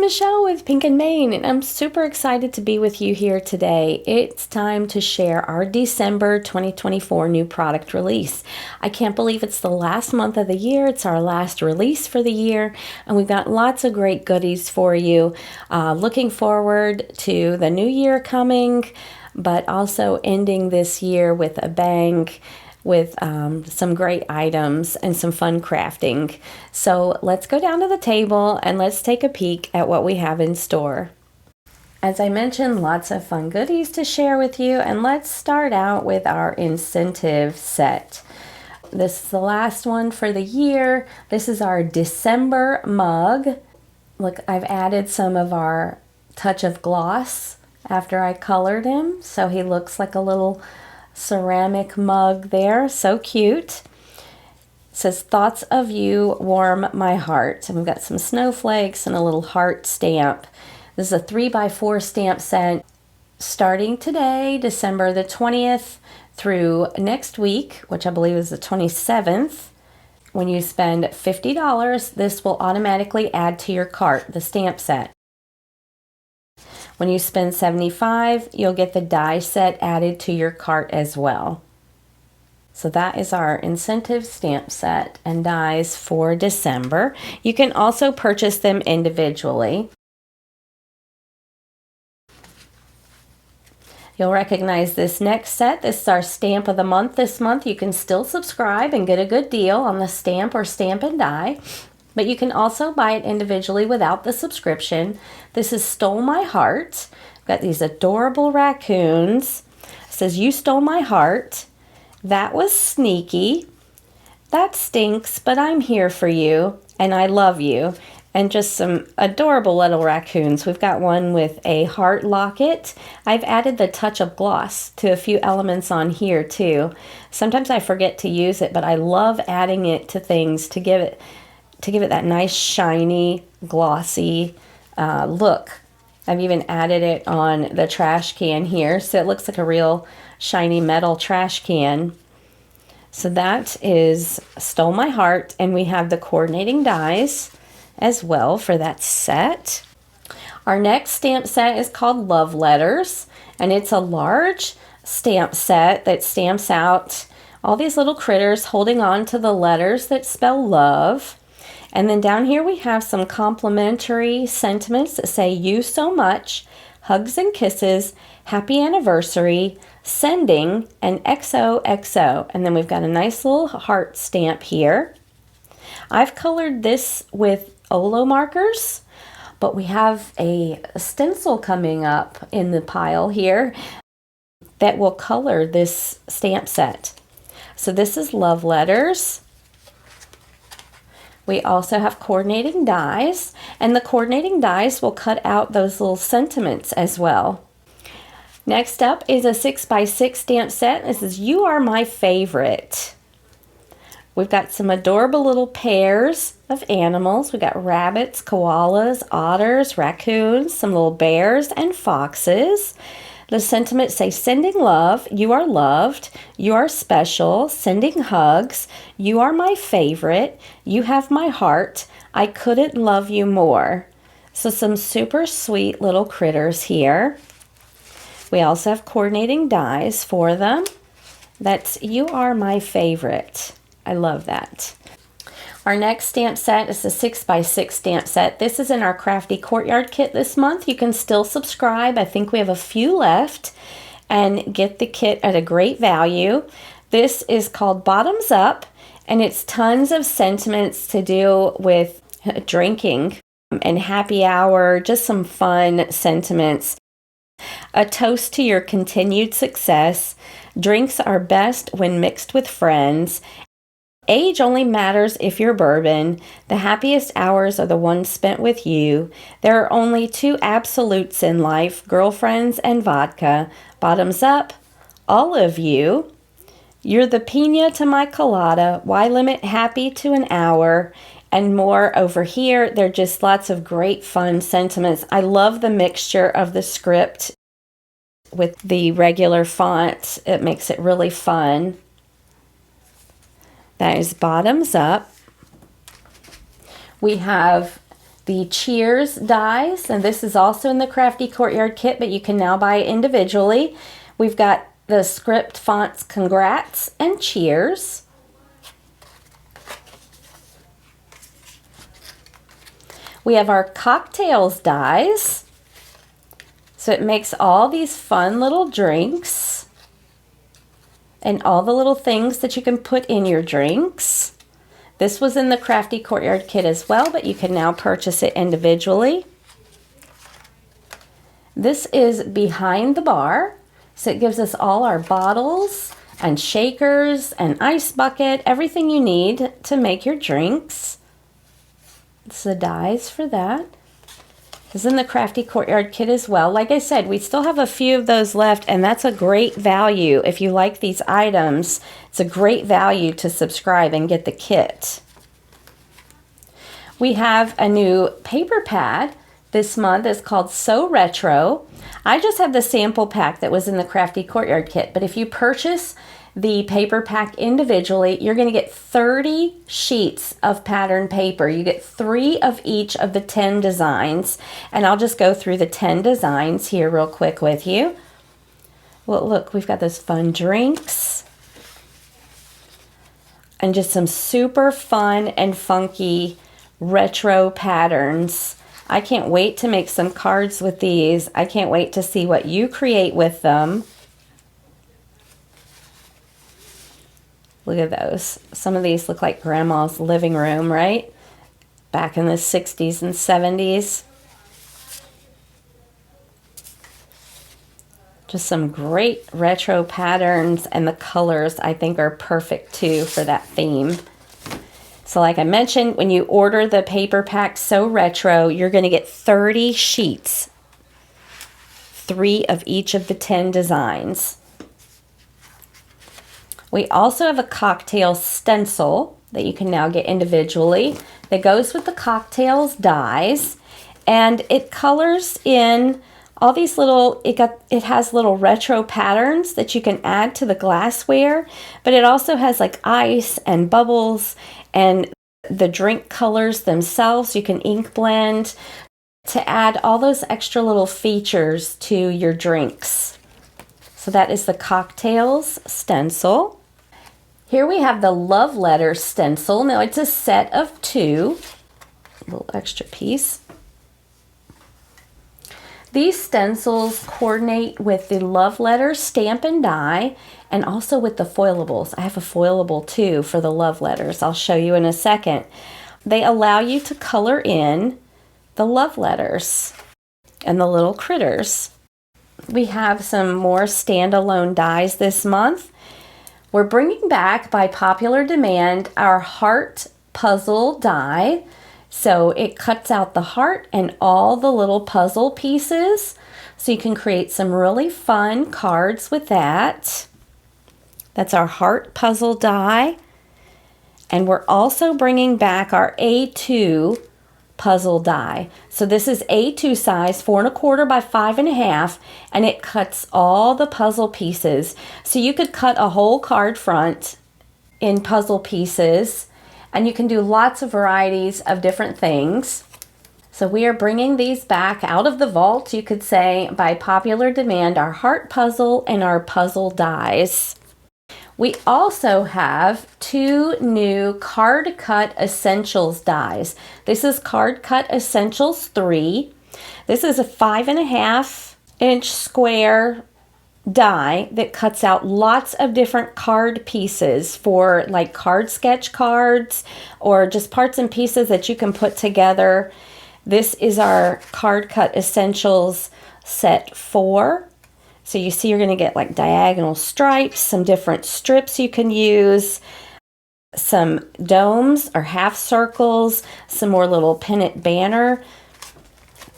Michelle with Pink and Main, and I'm super excited to be with you here today. It's time to share our December 2024 new product release. I can't believe it's the last month of the year. It's our last release for the year, and we've got lots of great goodies for you. Looking forward to the new year coming, but also ending this year with a bang, with some great items and some fun crafting. So let's go down to the table and let's take a peek at what we have in store. As I mentioned, lots of fun goodies to share with you, and let's start out with our incentive set. This is the last one for the year. This is our December mug. Look, I've added some of our touch of gloss after I colored him, so he looks like a little ceramic mug there. So cute. It says, "Thoughts of you warm my heart." And we've got some snowflakes and a little heart stamp. This is a 3x4 stamp set starting today, December the 20th, through next week, which I believe is the 27th. When you spend $50, this will automatically add to your cart, the stamp set. When you spend $75, you'll get the die set added to your cart as well. So that is our incentive stamp set and dies for December. You can also purchase them individually. You'll recognize this next set. This is our stamp of the month this month. You can still subscribe and get a good deal on the stamp or stamp and die, but you can also buy it individually without the subscription. This is Stole My Heart. I've got these adorable raccoons. It says, "You stole my heart. That was sneaky. That stinks, but I'm here for you, and I love you." And just some adorable little raccoons. We've got one with a heart locket. I've added the touch of gloss to a few elements on here too. Sometimes I forget to use it, but I love adding it to things to give it that nice shiny glossy look. I've even added it on the trash can here, so it looks like a real shiny metal trash can. So that is Stole My Heart, and we have the coordinating dies as well for that set. Our next stamp set is called Love Letters, and it's a large stamp set that stamps out all these little critters holding on to the letters that spell love. And then down here we have some complimentary sentiments that say, "You so much, hugs and kisses, happy anniversary, sending, and XOXO." And then we've got a nice little heart stamp here. I've colored this with Olo markers, but we have a stencil coming up in the pile here that will color this stamp set. So this is Love Letters. We also have coordinating dies, and the coordinating dies will cut out those little sentiments as well. Next up is a 6x6 stamp set. This is You Are My Favorite. We've got some adorable little pairs of animals. We've got rabbits, koalas, otters, raccoons, some little bears, and foxes. The sentiments say, "Sending love, you are loved, you are special, sending hugs, you are my favorite, you have my heart, I couldn't love you more." So some super sweet little critters here. We also have coordinating dies for them. That's You Are My Favorite. I love that. Our next stamp set is a 6x6 stamp set. This is in our Crafty Courtyard kit this month. You can still subscribe. I think we have a few left, and get the kit at a great value. This is called Bottoms Up, and it's tons of sentiments to do with drinking and happy hour, just some fun sentiments. A toast to your continued success. Drinks are best when mixed with friends. Age only matters if you're bourbon. The happiest hours are the ones spent with you. There are only two absolutes in life, girlfriends and vodka. Bottoms up, all of you. You're the pina to my colada. Why limit happy to an hour? And more over here. There are just lots of great fun sentiments. I love the mixture of the script with the regular font. It makes it really fun. That is Bottoms Up. We have the Cheers dies, and this is also in the Crafty Courtyard kit, but you can now buy it individually. We've got the script fonts Congrats and Cheers. We have our Cocktails dies. So it makes all these fun little drinks and all the little things that you can put in your drinks. This was in the Crafty Courtyard kit as well, but you can now purchase it individually. This is Behind the Bar. So it gives us all our bottles and shakers and ice bucket, everything you need to make your drinks. It's the dies for that. It's in the Crafty Courtyard kit as well. Like I said, we still have a few of those left, and that's a great value. If you like these items, it's a great value to subscribe and get the kit. We have a new paper pad this month. It's called So Retro. I just have the sample pack that was in the Crafty Courtyard kit, but if you purchase the paper pack individually, you're going to get 30 sheets of pattern paper. You get 3 of each of the 10 designs, and I'll just go through the 10 designs here real quick with you. Well, look, we've got those fun drinks and just some super fun and funky retro patterns. I can't wait to make some cards with these. I can't wait to see what you create with them. Look at those. Some of these look like grandma's living room, right? Back in the 60s and 70s. Just some great retro patterns, and the colors I think are perfect too for that theme. So like I mentioned, when you order the paper pack So Retro, you're going to get 30 sheets. 3 of each of the 10 designs. We also have a cocktail stencil that you can now get individually that goes with the cocktails dies, and it colors in all these little, it has little retro patterns that you can add to the glassware, but it also has like ice and bubbles and the drink colors themselves. You can ink blend to add all those extra little features to your drinks. So that is the cocktails stencil. Here we have the love letter stencil. Now it's a set of 2, a little extra piece. These stencils coordinate with the love letter stamp and die, and also with the foilables. I have a foilable too for the love letters. I'll show you in a second. They allow you to color in the love letters and the little critters. We have some more standalone dies this month. We're bringing back, by popular demand, our heart puzzle die. So it cuts out the heart and all the little puzzle pieces. So you can create some really fun cards with that. That's our heart puzzle die. And we're also bringing back our A2 puzzle die. So this is A2 size, 4 1/4 by 5 1/2, and it cuts all the puzzle pieces. So you could cut a whole card front in puzzle pieces, and you can do lots of varieties of different things. So we are bringing these back out of the vault, you could say, by popular demand, our heart puzzle and our puzzle dies. We also have 2 new Card Cut Essentials dies. This is Card Cut Essentials 3. This is a 5 1/2 inch square die that cuts out lots of different card pieces for like card sketch cards or just parts and pieces that you can put together. This is our Card Cut Essentials set 4. So you see you're going to get like diagonal stripes, some different strips you can use, some domes or half circles, some more little pennant banner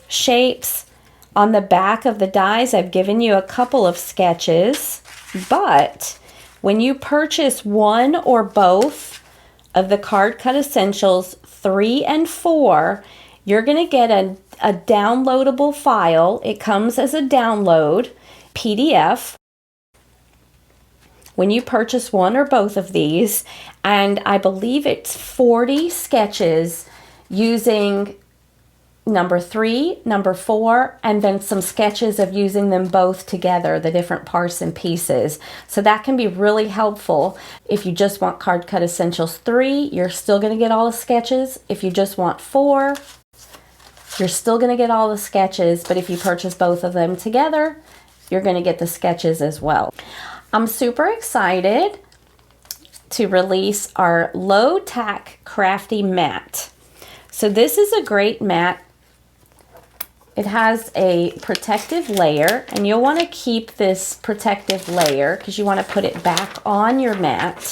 shapes. On the back of the dies, I've given you a couple of sketches, but when you purchase one or both of the Card Cut Essentials 3 and 4, you're going to get a downloadable file. It comes as a download PDF when you purchase one or both of these, and I believe it's 40 sketches using number 3, number 4, and then some sketches of using them both together, the different parts and pieces. So that can be really helpful. If you just want Card Cut Essentials 3, you're still going to get all the sketches. If you just want 4, you're still going to get all the sketches, but if you purchase both of them together, you're going to get the sketches as well. I'm super excited to release our Low Tack Crafty Mat. So this is a great mat. It has a protective layer, and you'll want to keep this protective layer because you want to put it back on your mat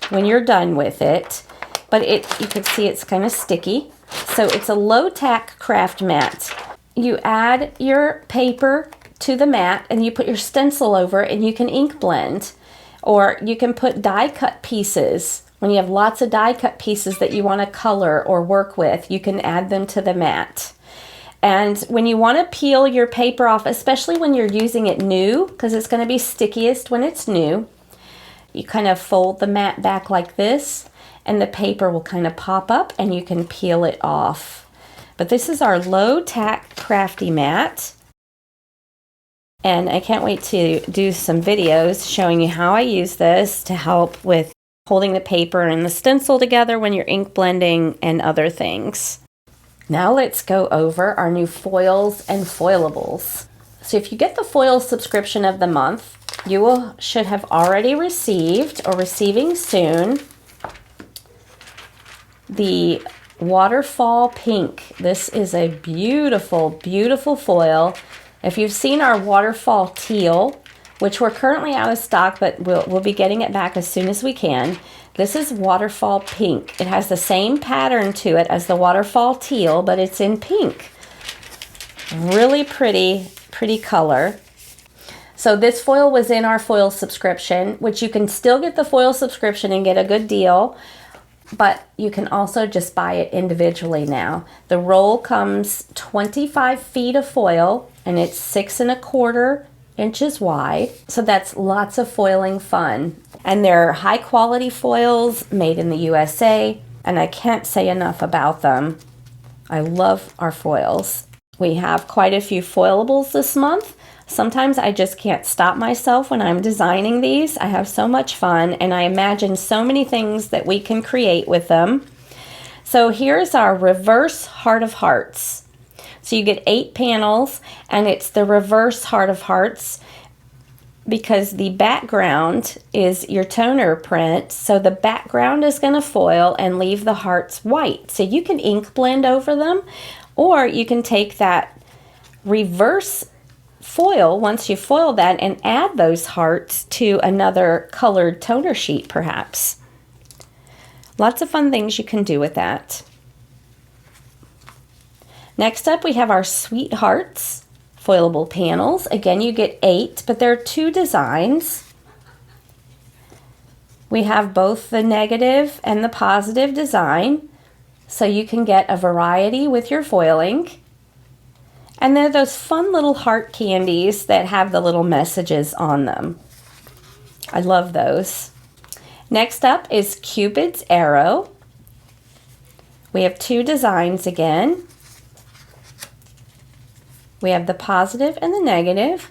when you're done with it. But you can see it's kind of sticky. So it's a low tack craft mat. You add your paper to the mat and you put your stencil over it, and you can ink blend, or you can put die cut pieces. When you have lots of die cut pieces that you want to color or work with, you can add them to the mat. And when you want to peel your paper off, especially when you're using it new, because it's going to be stickiest when it's new, you kind of fold the mat back like this, and the paper will kind of pop up and you can peel it off. But this is our Low Tack Crafty Mat. And I can't wait to do some videos showing you how I use this to help with holding the paper and the stencil together when you're ink blending and other things. Now let's go over our new foils and foilables. So if you get the foil subscription of the month, you should have already received or receiving soon the Waterfall Pink. This is a beautiful, beautiful foil. If you've seen our Waterfall Teal, which we're currently out of stock, but we'll be getting it back as soon as we can. This is Waterfall Pink. It has the same pattern to it as the Waterfall Teal, but it's in pink. Really pretty, pretty color. So this foil was in our foil subscription, which you can still get the foil subscription and get a good deal, but you can also just buy it individually now. The roll comes 25 feet of foil, and it's 6 1/4 inches wide. So that's lots of foiling fun. And they're high quality foils made in the USA, and I can't say enough about them. I love our foils. We have quite a few foilables this month. Sometimes I just can't stop myself when I'm designing these. I have so much fun, and I imagine so many things that we can create with them. So here's our reverse Heart of Hearts. So you get 8 panels, and it's the reverse Heart of Hearts because the background is your toner print. So the background is going to foil and leave the hearts white. So you can ink blend over them, or you can take that reverse foil once you foil that and add those hearts to another colored toner sheet perhaps. Lots of fun things you can do with that. Next up we have our Sweethearts foilable panels. Again, you get 8, but there are 2 designs. We have both the negative and the positive design, so you can get a variety with your foiling. And they're those fun little heart candies that have the little messages on them. I love those. Next up is Cupid's Arrow. We have 2 designs again. We have the positive and the negative,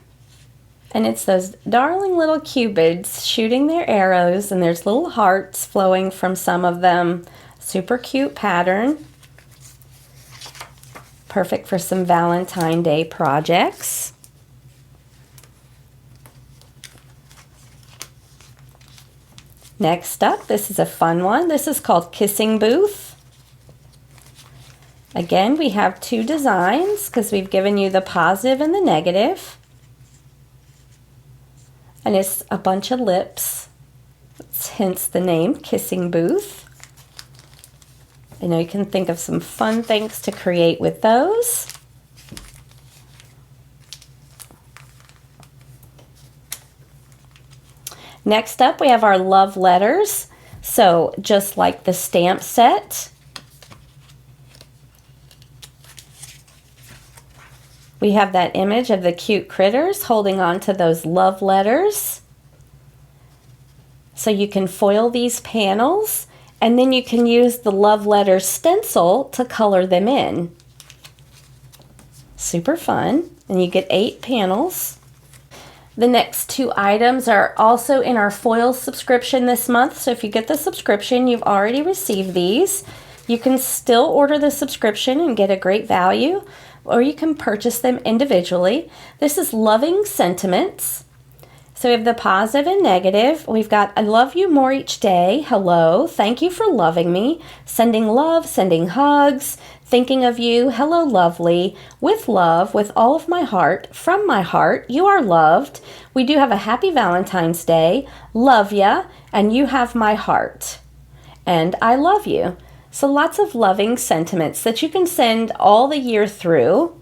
and it's those darling little cupids shooting their arrows, and there's little hearts flowing from some of them. Super cute pattern. Perfect for some Valentine's Day projects. Next up, this is a fun one. This is called Kissing Booth. Again, we have 2 designs because we've given you the positive and the negative. And it's a bunch of lips, hence the name Kissing Booth. I know you can think of some fun things to create with those. Next up, we have our love letters. So just like the stamp set, we have that image of the cute critters holding on to those love letters. So you can foil these panels, and then you can use the love letter stencil to color them in. Super fun. And you get 8 panels. The next 2 items are also in our foil subscription this month. So if you get the subscription, you've already received these. You can still order the subscription and get a great value, or you can purchase them individually. This is Loving Sentiments. So we have the positive and negative. We've got I love you more each day. Hello. Thank you for loving me. Sending love, sending hugs, thinking of you. Hello, lovely. With love, with all of my heart, from my heart, you are loved. We do have a happy Valentine's Day. Love ya, and you have my heart. And I love you. So lots of loving sentiments that you can send all the year through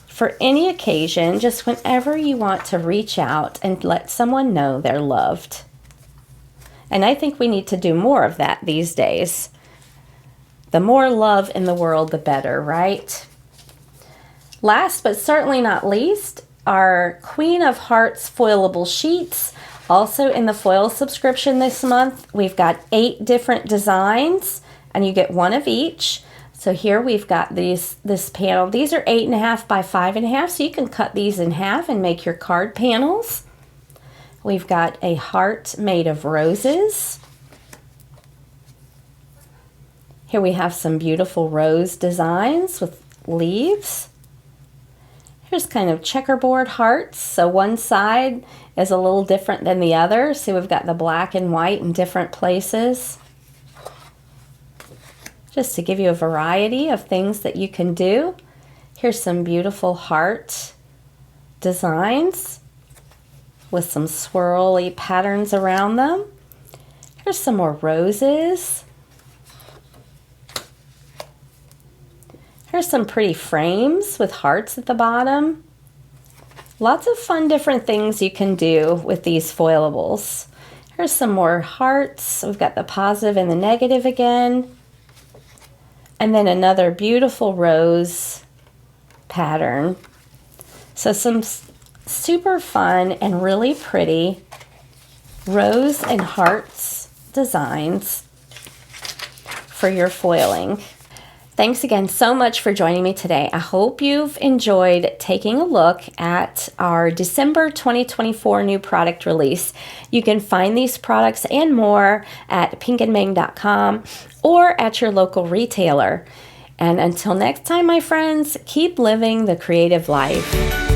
for any occasion, just whenever you want to reach out and let someone know they're loved. And I think we need to do more of that these days. The more love in the world, the better, right? Last but certainly not least, our Queen of Hearts foilable sheets. Also in the foil subscription this month, we've got 8 different designs, and you get 1 of each. So here we've got this panel. These are 8.5 by 5.5, so you can cut these in half and make your card panels. We've got a heart made of roses. Here we have some beautiful rose designs with leaves. Here's kind of checkerboard hearts. So one side is a little different than the other. So we've got the black and white in different places. Just to give you a variety of things that you can do. Here's some beautiful heart designs with some swirly patterns around them. Here's some more roses. Here's some pretty frames with hearts at the bottom. Lots of fun different things you can do with these foilables. Here's some more hearts. We've got the positive and the negative again. And then another beautiful rose pattern. So some super fun and really pretty rose and hearts designs for your foiling. Thanks again so much for joining me today. I hope you've enjoyed taking a look at our December 2024 new product release. You can find these products and more at pinkandming.com or at your local retailer. And until next time, my friends, keep living the creative life.